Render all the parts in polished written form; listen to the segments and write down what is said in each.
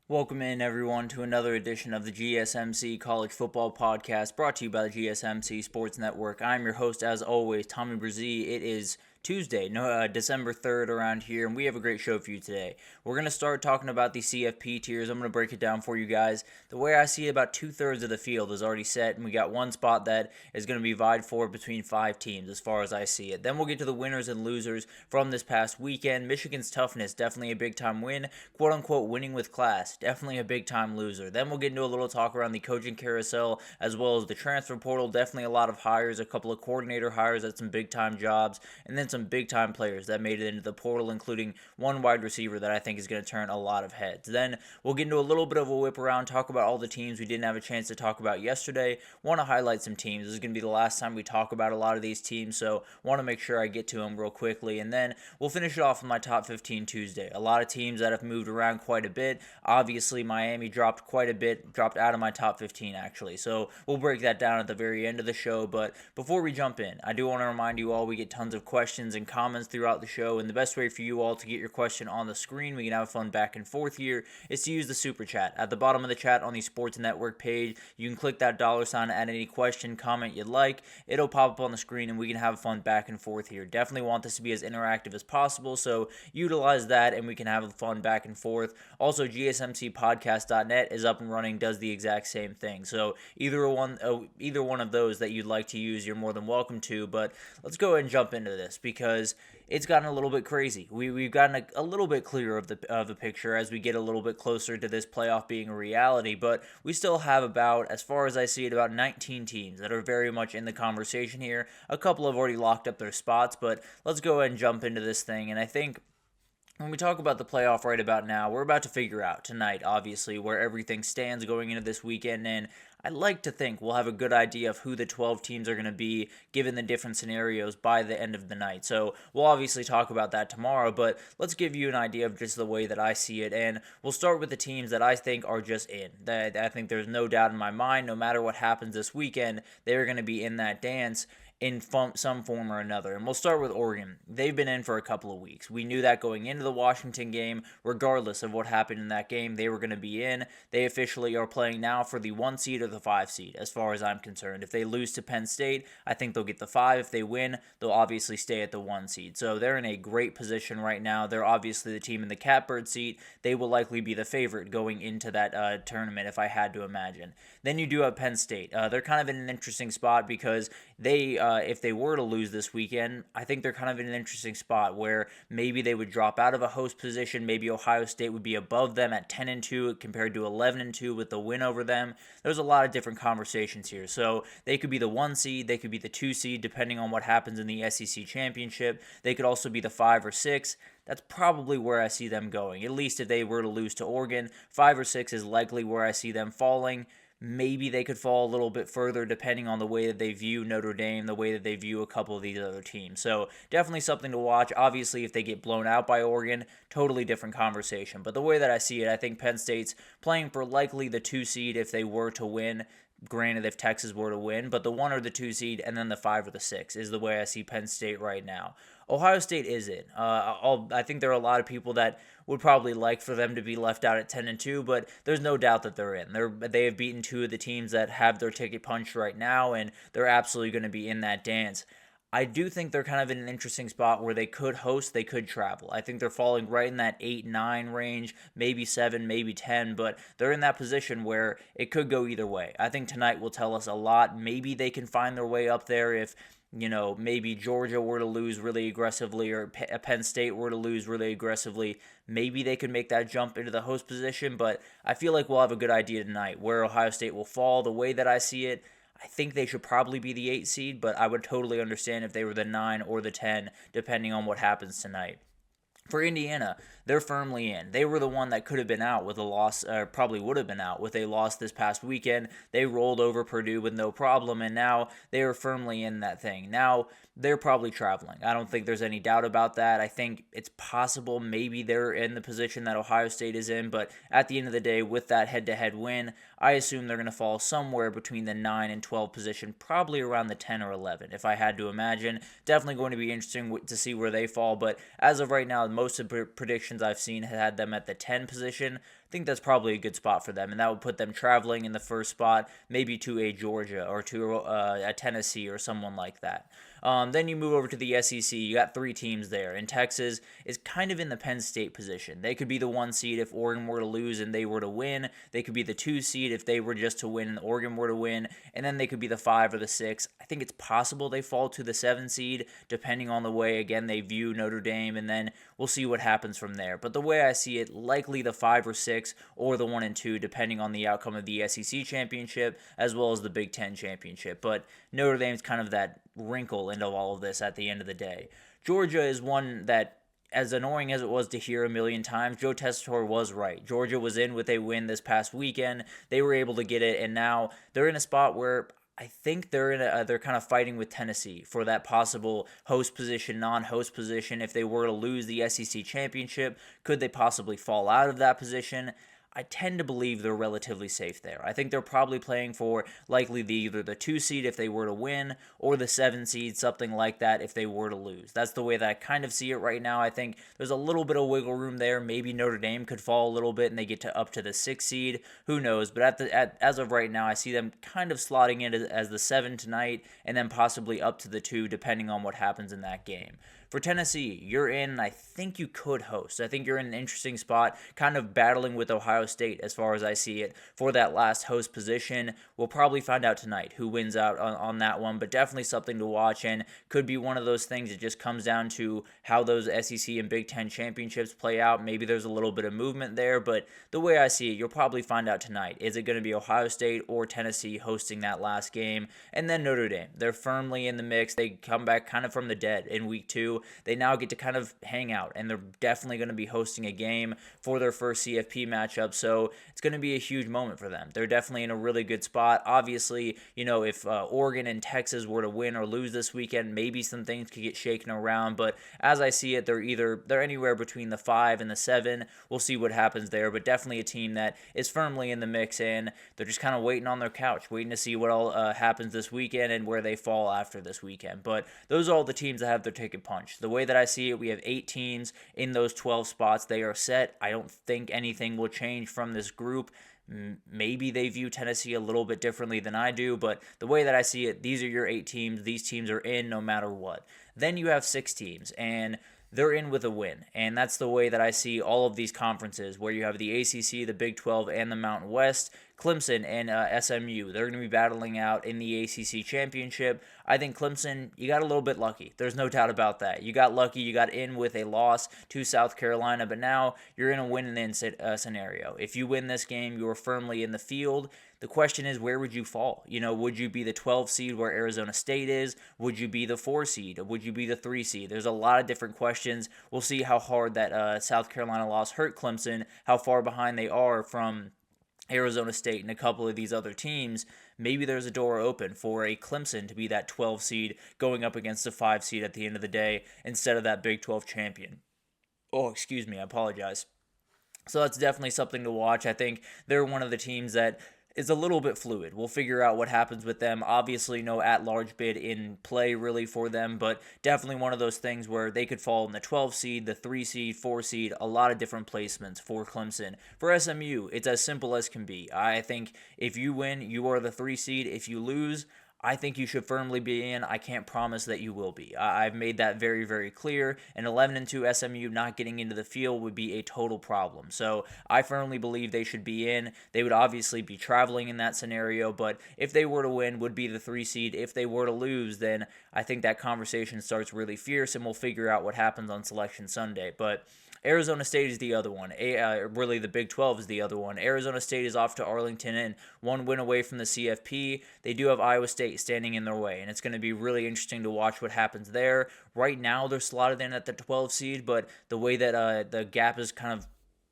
Welcome in, everyone, to another edition of the GSMC College Football Podcast, brought to you by the GSMC Sports Network. I'm your host, as always, Tommy Brzee. It is Tuesday, December 3rd around here, and we have a great show for you today. We're going to start talking about the CFP tiers. I'm going to break it down for you guys. The way I see it, about two-thirds of the field is already set, and we got one spot that is going to be vied for between 5 teams as far as I see it. Then we'll get to the winners and losers from this past weekend. Michigan's toughness, definitely a big-time win. Quote-unquote winning with class, definitely a big-time loser. Then we'll get into a little talk around the coaching carousel as well as the transfer portal. Definitely a lot of hires, a couple of coordinator hires at some big-time jobs, and then some big-time players that made it into the portal, including one wide receiver that I think is going to turn a lot of heads. Then we'll get into a little bit of a whip around, talk about all the teams we didn't have a chance to talk about yesterday. Want to highlight some teams. This is going to be the last time we talk about a lot of these teams, so want to make sure I get to them real quickly. And then we'll finish it off with my top 15 Tuesday. A lot of teams that have moved around quite a bit. Obviously, Miami dropped quite a bit, dropped out of my top 15 actually. So we'll break that down at the very end of the show. But before we jump in, I do want to remind you all we get tons of questions and comments throughout the show, and the best way for you all to get your question on the screen, we can have fun back and forth here, is to use the super chat. At the bottom of the chat on the Sports Network page, you can click that $, add any question, comment you'd like. It'll pop up on the screen and we can have fun back and forth here. Definitely want this to be as interactive as possible, so utilize that and we can have fun back and forth. Also, GSMCPodcast.net is up and running, does the exact same thing. So either one of those that you'd like to use, you're more than welcome to. But let's go ahead and jump into this because it's gotten a little bit crazy. We've gotten a little bit clearer of the picture as we get a little bit closer to this playoff being a reality, but we still have about, as far as I see it, about 19 teams that are very much in the conversation here. A couple have already locked up their spots, but let's go ahead and jump into this thing, and I think when we talk about the playoff right about now, we're about to figure out tonight, obviously, where everything stands going into this weekend, and I'd like to think we'll have a good idea of who the 12 teams are going to be given the different scenarios by the end of the night. So we'll obviously talk about that tomorrow, but let's give you an idea of just the way that I see it, and we'll start with the teams that I think are just in. That I think there's no doubt in my mind, no matter what happens this weekend, they're going to be in that dance in some form or another. And we'll start with Oregon. They've been in for a couple of weeks. We knew that going into the Washington game, regardless of what happened in that game, they were going to be in. They officially are playing now for the 1 seed or the 5 seed, as far as I'm concerned. If they lose to Penn State, I think they'll get the 5. If they win, they'll obviously stay at the 1 seed. So they're in a great position right now. They're obviously the team in the catbird seat. They will likely be the favorite going into that tournament, if I had to imagine. Then you do have Penn State. They're kind of in an interesting spot because they, if they were to lose this weekend, I think they're kind of in an interesting spot where maybe they would drop out of a host position. Maybe Ohio State would be above them at 10-2 compared to 11-2 with the win over them. There's a lot of different conversations here. So they could be the 1 seed, they could be the 2 seed, depending on what happens in the SEC championship. They could also be the 5 or 6. That's probably where I see them going. At least if they were to lose to Oregon, 5 or 6 is likely where I see them falling. Maybe they could fall a little bit further depending on the way that they view Notre Dame, the way that they view a couple of these other teams. So definitely something to watch. Obviously, if they get blown out by Oregon, totally different conversation. But the way that I see it, I think Penn State's playing for likely the 2 seed if they were to win. Granted, if Texas were to win, but the 1 or the 2 seed and then the 5 or the 6 is the way I see Penn State right now. Ohio State is it. I think there are a lot of people that would probably like for them to be left out at 10-2, but there's no doubt that they're in. They have beaten 2 of the teams that have their ticket punched right now, and they're absolutely going to be in that dance. I do think they're kind of in an interesting spot where they could host, they could travel. I think they're falling right in that 8-9 range, maybe 7, maybe 10, but they're in that position where it could go either way. I think tonight will tell us a lot. Maybe they can find their way up there if, maybe Georgia were to lose really aggressively or Penn State were to lose really aggressively. Maybe they could make that jump into the host position, but I feel like we'll have a good idea tonight where Ohio State will fall. The way that I see it, I think they should probably be the 8 seed, but I would totally understand if they were the 9 or the 10, depending on what happens tonight. For Indiana, they're firmly in. They were the one that could have been out with a loss, or probably would have been out with a loss this past weekend. They rolled over Purdue with no problem, and now they are firmly in that thing. Now, they're probably traveling. I don't think there's any doubt about that. I think it's possible maybe they're in the position that Ohio State is in, but at the end of the day, with that head-to-head win, I assume they're going to fall somewhere between the 9 and 12 position, probably around the 10 or 11, if I had to imagine. Definitely going to be interesting to see where they fall, but as of right now, most of the predictions I've seen had them at the 10 position. I think that's probably a good spot for them, and that would put them traveling in the first spot, maybe to a Georgia or to a Tennessee or someone like that. Then you move over to the SEC. You got 3 teams there, and Texas is kind of in the Penn State position. They could be the 1 seed if Oregon were to lose and they were to win. They could be the 2 seed if they were just to win and Oregon were to win, and then they could be the 5 or the 6. I think it's possible they fall to the 7 seed, depending on the way, again, they view Notre Dame, and then we'll see what happens from there. But the way I see it, likely the 5 or 6 or the 1 and 2, depending on the outcome of the SEC championship as well as the Big Ten championship. But Notre Dame's kind of that wrinkle into all of this at the end of the day. Georgia is one that, as annoying as it was to hear a million times, Joe Tessitore was right. Georgia was in with a win this past weekend. They were able to get it, and now they're in a spot where I think they're kind of fighting with Tennessee for that possible host position, non-host position. If they were to lose the SEC championship, could they possibly fall out of that position? I tend to believe they're relatively safe there. I think they're probably playing for likely either the 2 seed if they were to win, or the 7 seed, something like that, if they were to lose. That's the way that I kind of see it right now. I think there's a little bit of wiggle room there. Maybe Notre Dame could fall a little bit and they get to up to the 6 seed. Who knows? But as of right now, I see them kind of slotting in as the 7 tonight, and then possibly up to the 2, depending on what happens in that game. For Tennessee, you're in, and I think you could host. I think you're in an interesting spot, kind of battling with Ohio State as far as I see it for that last host position. We'll probably find out tonight who wins out on that one, but definitely something to watch, and could be one of those things that just comes down to how those SEC and Big Ten championships play out. Maybe there's a little bit of movement there, but the way I see it, you'll probably find out tonight. Is it going to be Ohio State or Tennessee hosting that last game? And then Notre Dame. They're firmly in the mix. They come back kind of from the dead in week 2. They now get to kind of hang out, and they're definitely going to be hosting a game for their first CFP matchup, so it's going to be a huge moment for them. They're definitely in a really good spot. Obviously, if Oregon and Texas were to win or lose this weekend, maybe some things could get shaken around, but as I see it, they're anywhere between the 5 and the 7. We'll see what happens there, but definitely a team that is firmly in the mix, and they're just kind of waiting on their couch, waiting to see what all happens this weekend and where they fall after this weekend. But those are all the teams that have their ticket punched. The way that I see it, we have 8 teams in those 12 spots. They are set. I don't think anything will change from this group. Maybe they view Tennessee a little bit differently than I do, but the way that I see it, these are your 8 teams. These teams are in no matter what. Then you have 6 teams, and they're in with a win, and that's the way that I see all of these conferences, where you have the ACC, the Big 12, and the Mountain West. Clemson and SMU, they're going to be battling out in the ACC championship. I think Clemson, you got a little bit lucky. There's no doubt about that. You got lucky. You got in with a loss to South Carolina, but now you're in a win-and-in scenario. If you win this game, you are firmly in the field. The question is, where would you fall? Would you be the 12 seed where Arizona State is? Would you be the 4 seed? Would you be the 3 seed? There's a lot of different questions. We'll see how hard that South Carolina loss hurt Clemson, how far behind they are from Arizona State and a couple of these other teams. Maybe there's a door open for a Clemson to be that 12 seed going up against a 5 seed at the end of the day instead of that Big 12 champion. Oh, excuse me, I apologize. So that's definitely something to watch. I think they're one of the teams that is a little bit fluid. We'll figure out what happens with them. Obviously, no at-large bid in play really for them, but definitely one of those things where they could fall in the 12 seed, the 3 seed, 4 seed, a lot of different placements for Clemson. For SMU, it's as simple as can be. I think if you win, you are the 3 seed. If you lose, I think you should firmly be in. I can't promise that you will be. I've made that very, very clear. An 11-2 SMU not getting into the field would be a total problem. So I firmly believe they should be in. They would obviously be traveling in that scenario, but if they were to win, would be the 3 seed. If they were to lose, then I think that conversation starts really fierce, and we'll figure out what happens on Selection Sunday. But Arizona State is the other one. Really, the Big 12 is the other one. Arizona State is off to Arlington and 1 win away from the CFP. They do have Iowa State standing in their way, and it's going to be really interesting to watch what happens there. Right now, they're slotted in at the 12 seed, but the way that the gap is kind of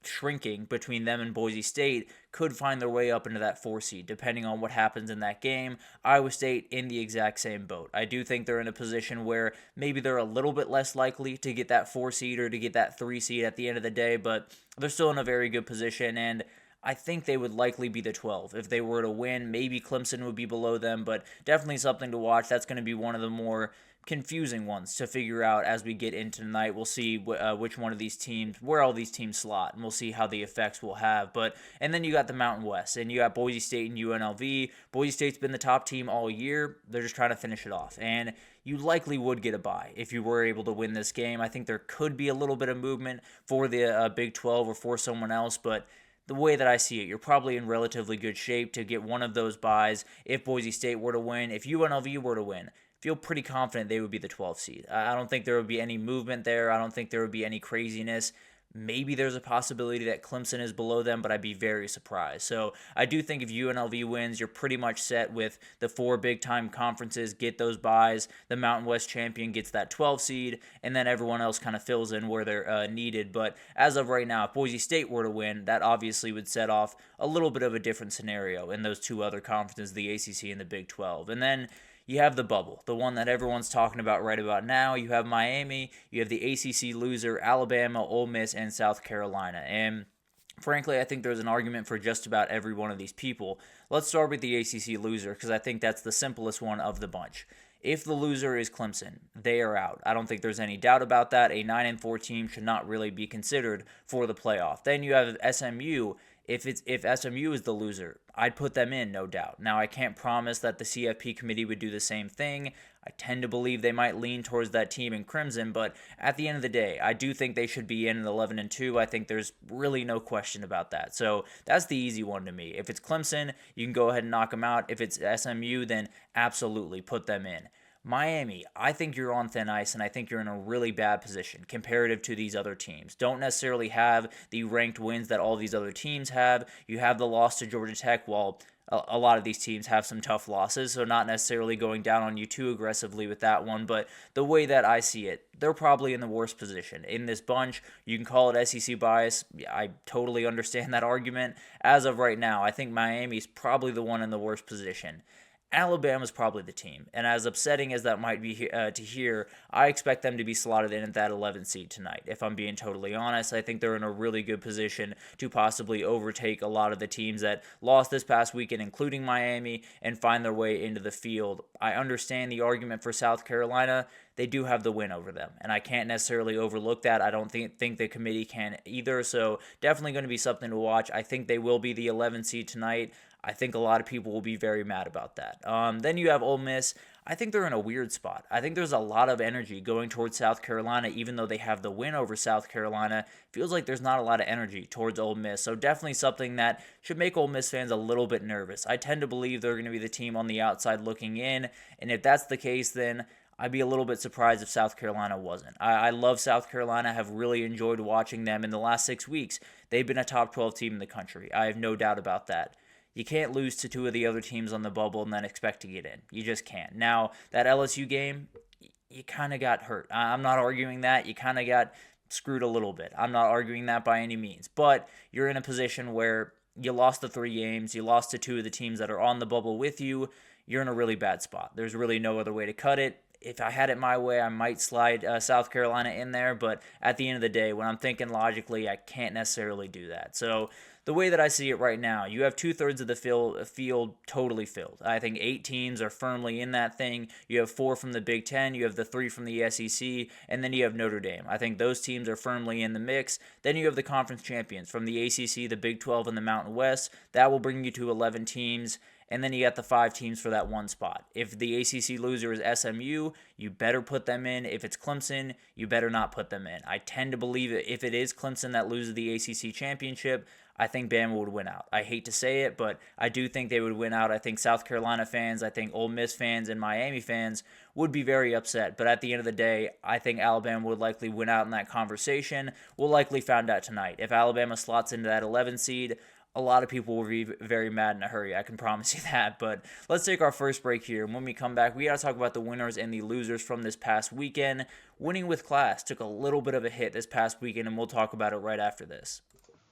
shrinking between them and Boise State could find their way up into that 4 seed, depending on what happens in that game. Iowa State in the exact same boat. I do think they're in a position where maybe they're a little bit less likely to get that 4 seed or to get that 3 seed at the end of the day, but they're still in a very good position, and I think they would likely be the 12. If they were to win, maybe Clemson would be below them, but definitely something to watch. That's going to be one of the more confusing ones to figure out as we get into tonight. We'll see which one of these teams, where all these teams slot, and we'll see how the effects will have. And then you got the Mountain West, and you got Boise State and UNLV. Boise State's been the top team all year. They're just trying to finish it off, and you likely would get a bye if you were able to win this game. I think there could be a little bit of movement for the Big 12 or for someone else, but the way that I see it, you're probably in relatively good shape to get one of those buys if Boise State were to win. If UNLV were to win, feel pretty confident they would be the 12th seed. I don't think there would be any movement there. I don't think there would be any craziness. Maybe there's a possibility that Clemson is below them, but I'd be very surprised. So I do think if UNLV wins, you're pretty much set with the 4 big-time conferences, get those buys. The Mountain West champion gets that 12 seed, and then everyone else kind of fills in where they're needed. But as of right now, if Boise State were to win, that obviously would set off a little bit of a different scenario in those 2 other conferences, the ACC and the Big 12. And then you have the bubble, the one that everyone's talking about right about now. You have Miami, you have the ACC loser, Alabama, Ole Miss, and South Carolina. And frankly, I think there's an argument for just about every one of these people. Let's start with the ACC loser because I think that's the simplest one of the bunch. If the loser is Clemson, they are out. I don't think there's any doubt about that. A 9-4 team should not really be considered for the playoff. Then you have SMU. If SMU is the loser, I'd put them in, no doubt. Now, I can't promise that the CFP committee would do the same thing. I tend to believe they might lean towards that team in Crimson, but at the end of the day, I do think they should be in at 11-2. I think there's really no question about that. So that's the easy one to me. If it's Clemson, you can go ahead and knock them out. If it's SMU, then absolutely put them in. Miami, I think you're on thin ice, and I think you're in a really bad position comparative to these other teams. Don't necessarily have the ranked wins that all these other teams have. You have the loss to Georgia Tech, while a lot of these teams have some tough losses, so not necessarily going down on you too aggressively with that one, but the way that I see it, they're probably in the worst position. In this bunch, you can call it SEC bias. I totally understand that argument. As of right now, I think Miami's probably the one in the worst position. Alabama's probably the team, and as upsetting as that might be to hear, I expect them to be slotted in at that 11 seed tonight. If I'm being totally honest, I think they're in a really good position to possibly overtake a lot of the teams that lost this past weekend, including Miami, and find their way into the field. I understand the argument for South Carolina. They do have the win over them, and I can't necessarily overlook that. I don't think the committee can either, so definitely going to be something to watch. I think they will be the 11 seed tonight. I think a lot of people will be very mad about that. Then you have Ole Miss. I think they're in a weird spot. I think there's a lot of energy going towards South Carolina, even though they have the win over South Carolina. Feels like there's not a lot of energy towards Ole Miss, so definitely something that should make Ole Miss fans a little bit nervous. I tend to believe they're going to be the team on the outside looking in, and if that's the case, then I'd be a little bit surprised if South Carolina wasn't. I love South Carolina, have really enjoyed watching them in the last 6 weeks. They've been a top 12 team in the country. I have no doubt about that. You can't lose to 2 of the other teams on the bubble and then expect to get in. You just can't. Now, that LSU game, you kind of got hurt. I'm not arguing that. You kind of got screwed a little bit. I'm not arguing that by any means. But you're in a position where you lost the 3 games. You lost to 2 of the teams that are on the bubble with you. You're in a really bad spot. There's really no other way to cut it. If I had it my way, I might slide South Carolina in there. But at the end of the day, when I'm thinking logically, I can't necessarily do that. So the way that I see it right now, you have 2/3 of the field totally filled. I think 8 teams are firmly in that thing. You have 4 from the Big Ten, you have the 3 from the SEC, and then you have Notre Dame. I think those teams are firmly in the mix. Then you have the conference champions from the ACC, the Big 12, and the Mountain West. That will bring you to 11 teams. And then you got the 5 teams for that one spot. If the ACC loser is SMU, you better put them in. If it's Clemson, you better not put them in. I tend to believe that if it is Clemson that loses the ACC championship, I think Bama would win out. I hate to say it, but I do think they would win out. I think South Carolina fans, I think Ole Miss fans, and Miami fans would be very upset. But at the end of the day, I think Alabama would likely win out in that conversation. We'll likely find out tonight. If Alabama slots into that 11 seed, a lot of people will be very mad in a hurry. I can promise you that. But let's take our first break here. And when we come back, we got to talk about the winners and the losers from this past weekend. Winning with class took a little bit of a hit this past weekend, and we'll talk about it right after this.